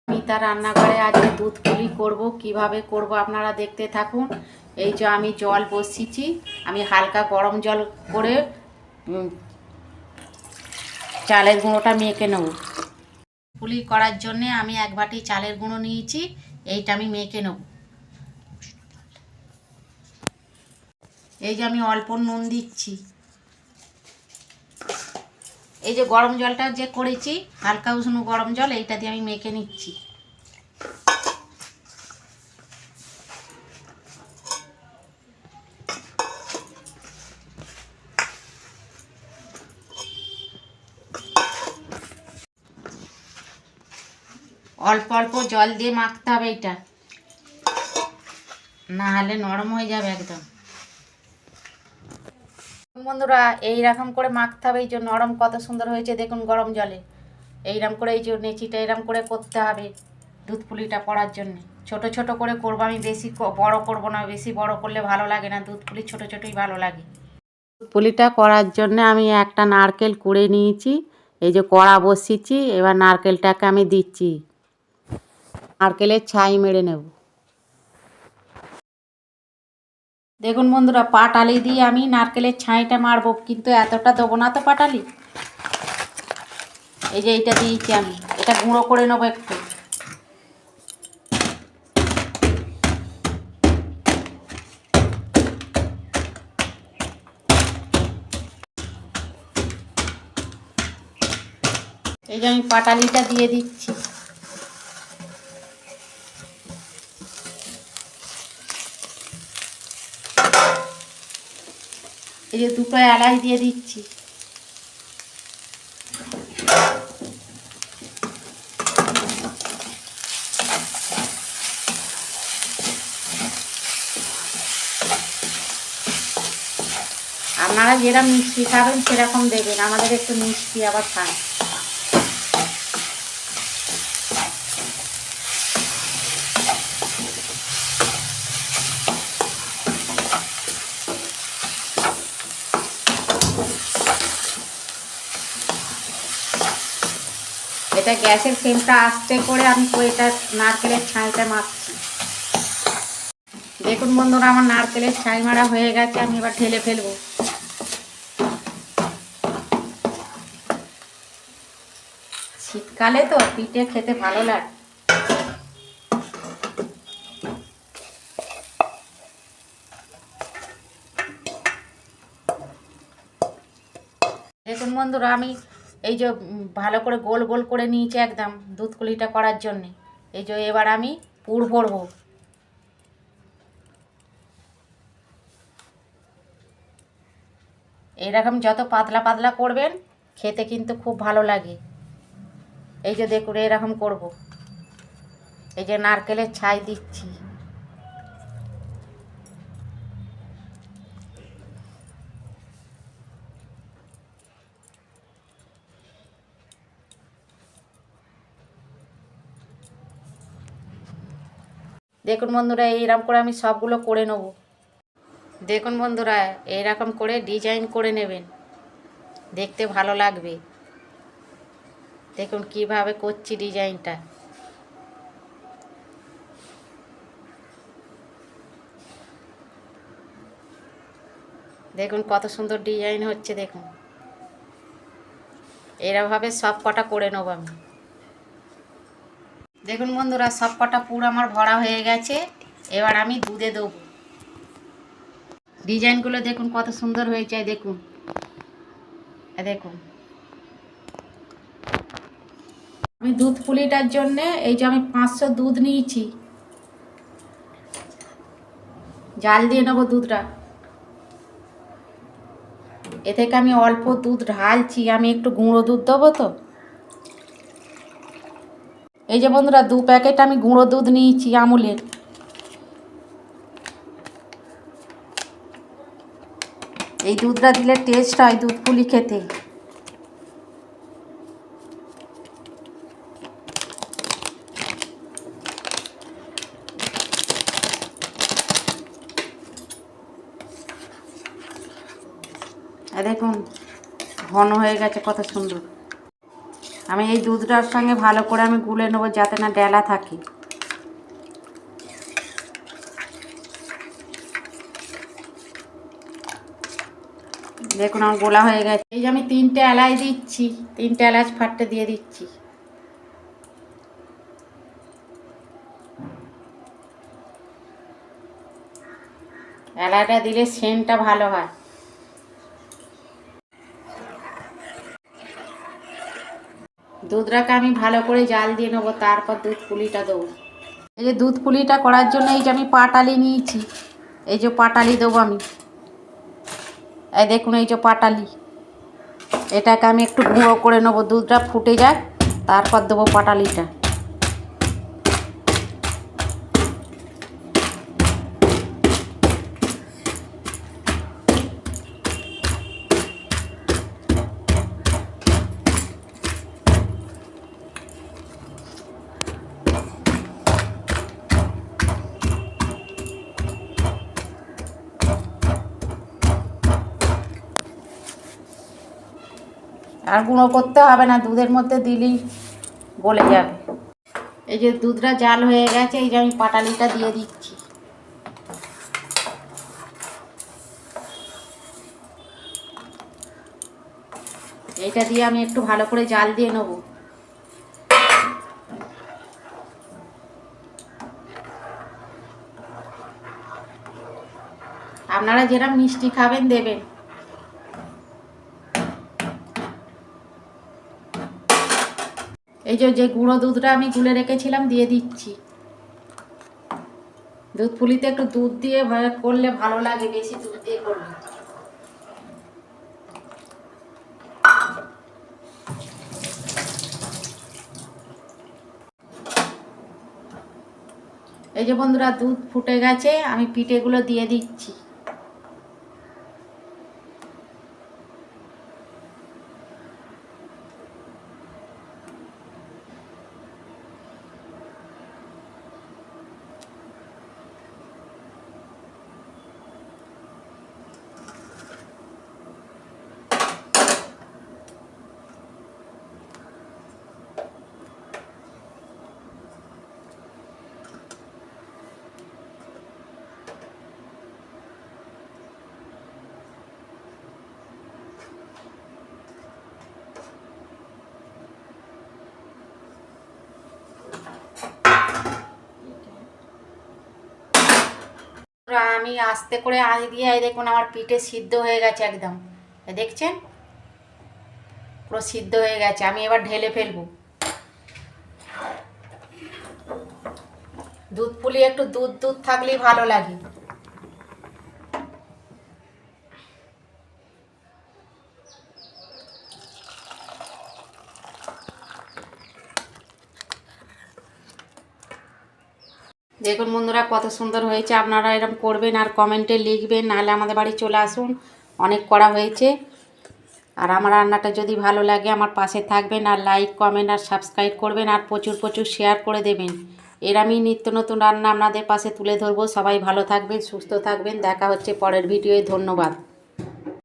মিতা রান্নাঘরে আজকে দুধ পুলি করব, কিভাবে করব আপনারা দেখতে থাকুন। এই যে আমি জল বসিয়েছি, আমি হালকা গরম জল করে চালের গুঁড়োটা মেখে নেব। পুলি করার জন্য আমি 1 বাটি চালের গুঁড়ো নিয়েছি, এইটা আমি মেখে নেব। এই যে আমি অল্প নুন দিচ্ছি। এই যে গরম জলটা যে করেছি, হালকা উষ্ণ গরম জল, এইটা দিয়ে আমি মেখে নিচ্ছি। অল্প অল্প জল দিয়ে মাখতে হবে, এটা না হলে নরম হয়ে যাবে একদম। বন্ধুরা এইরকম করে মাখতে হবে। এই যে নরম কত সুন্দর হয়েছে দেখুন গরম জলে। এইরকম করে এই যে নেচিটা এরকম করে করতে হবে দুধ পুলিটা করার জন্য। ছোট ছোট করে করবো আমি, বেশি বড় করব না, বেশি বড় করলে ভালো লাগে না। দুধ পুলি ছোট ছোটই ভালো লাগে। দুধ পুলিটা করার জন্য আমি একটা নারকেল কুড়ে নিয়েছি। এই যে কড়া বসিয়েছি, এবার নারকেলটাকে আমি দিচ্ছি, নারকেলের ছাই মেরে নেব। দেখুন বন্ধুরা, পাটালি দিয়ে আমি নারকেলের ছাইটা মারবো, কিন্তু এতটা দেবো না তো পাটালি। এই যে এইটা দিয়েছি আমি, এটা গুঁড়ো করে নেবো একটু। এই যে আমি পাটালিটা দিয়ে দিচ্ছি। এই যে 2টো এলাচ দিয়ে দিচ্ছি। আপনারা যেরকম মিষ্টি খাবেন সেরকম দেবেন, আমাদের একটু মিষ্টি আবার খান। এটা গ্যাসের ফ্লেমটা আস্তে করে আমি এটা নারকেলের ছাইটা মাখছি। দেখুন বন্ধুরা, আমার নারকেলের ছাই মারা হয়ে গেছে, আমি এবার ঢেলে ফেলবো। শীতকালে তো পিঠে খেতে ভালো লাগে। দেখুন বন্ধুরা, আমি এই যে ভালো করে গোল গোল করে নিয়েছি একদম দুধ পুলিটা করার জন্যে। এই যে এবার আমি পুর ভরবো। এইরকম যত পাতলা পাতলা করবেন খেতে কিন্তু খুব ভালো লাগে। এই যে দেখুন এরকম করব। এই যে নারকেলের ছাই দিচ্ছি। দেখুন বন্ধুরা, এইরকম করে আমি সবগুলো করে নেব। দেখুন বন্ধুরা, এইরকম করে ডিজাইন করে নেবেন, দেখতে ভালো লাগবে। দেখুন কিভাবে করছি ডিজাইনটা। দেখুন কত সুন্দর ডিজাইন হচ্ছে। দেখুন এরকমভাবে সব কটা করে নেব আমি। দেখুন বন্ধুরা, সব কটা পুরো আমার ভরা হয়ে গেছে। এবার আমি দুধে দেবো। ডিজাইনগুলো দেখুন কত সুন্দর হয়েছে। দেখুন দেখুন আমি দুধ পুলিটার জন্যে এই যে আমি 500 দুধ নিয়েছি। জাল দিয়ে নেবো দুধটা। এ থেকে আমি অল্প দুধ ঢালছি, আমি একটু গুঁড়ো দুধ দেবো তো। এই যে বন্ধুরা, 2 প্যাকেট আমি গুঁড়ো দুধ নিয়েছি আমুলের। এই দুধটা দিলে টেস্ট হয় দুধ পুলি খেতে। দেখুন ঘন হয়ে গেছে কত সুন্দর। আমি এই দুধটার সঙ্গে ভালো করে আমি গুলে নেবো যাতে না ডেলা থাকে। দেখুন আমার গোলা হয়ে গেছে। এই যে আমি 3টে এলাচ দিচ্ছি, 3টে এলাচ ফাটতে দিয়ে দিচ্ছি। এলাচটা দিলে সেন্টটা ভালো হয়। দুধটাকে আমি ভালো করে জাল দিয়ে নেবো, তারপর দুধ পুলিটা দেবো। এই যে দুধ পুলিটা করার জন্য এই যে আমি পাটালি নিয়েছি, এই যে পাটালি দেবো আমি। এই দেখুন এই যে পাটালি, এটাকে আমি একটু গুঁড়ো করে নেবো, দুধটা ফুটে যায় তারপর দেবো পাটালিটা। আর গুঁড়ো করতে হবে না, দুধের মধ্যে দিলেই গলে যাবে। এই যে দুধটা জাল হয়ে গেছে, এই যে আমি পাটালিটা দিয়ে দিচ্ছি। এইটা দিয়ে আমি একটু ভালো করে জাল দিয়ে নেব। আপনারা যেরকম মিষ্টি খাবেন দেবেন। এই যে গুঁড়ো দুধটা আমি গুলে রেখেছিলাম দিয়ে দিচ্ছি। দুধ পুলিতে একটু দুধ দিয়ে করলে ভালো লাগে, বেশি দুধ দিয়ে করলে। এই যে বন্ধুরা দুধ ফুটে গেছে, আমি পিঠেগুলো দিয়ে দিচ্ছি। আমি আস্তে করে আঁচ দিয়ে, এই দেখুন আমার পিঠে সিদ্ধ হয়ে গেছে একদম, দেখছেন পুরো সিদ্ধ হয়ে গেছে। আমি এবার ঢেলে ফেলবো। দুধ পুলি একটু দুধ দুধ থাকলেই ভালো লাগে। দেখুন বন্ধুরা কত সুন্দর হয়েছে। আপনারা এরকম করবেন আর কমেন্টে লিখবেন, নাহলে আমাদের বাড়ি চলে আসুন, অনেক করা হয়েছে। আর আমার রান্নাটা যদি ভালো লাগে আমার পাশে থাকবেন, আর লাইক কমেন্ট আর সাবস্ক্রাইব করবেন, আর প্রচুর প্রচুর শেয়ার করে দেবেন। আমি নিত্য নতুন রান্না আপনাদের পাশে তুলে ধরবো। সবাই ভালো থাকবেন, সুস্থ থাকবেন। দেখা হচ্ছে পরের ভিডিওয়। ধন্যবাদ।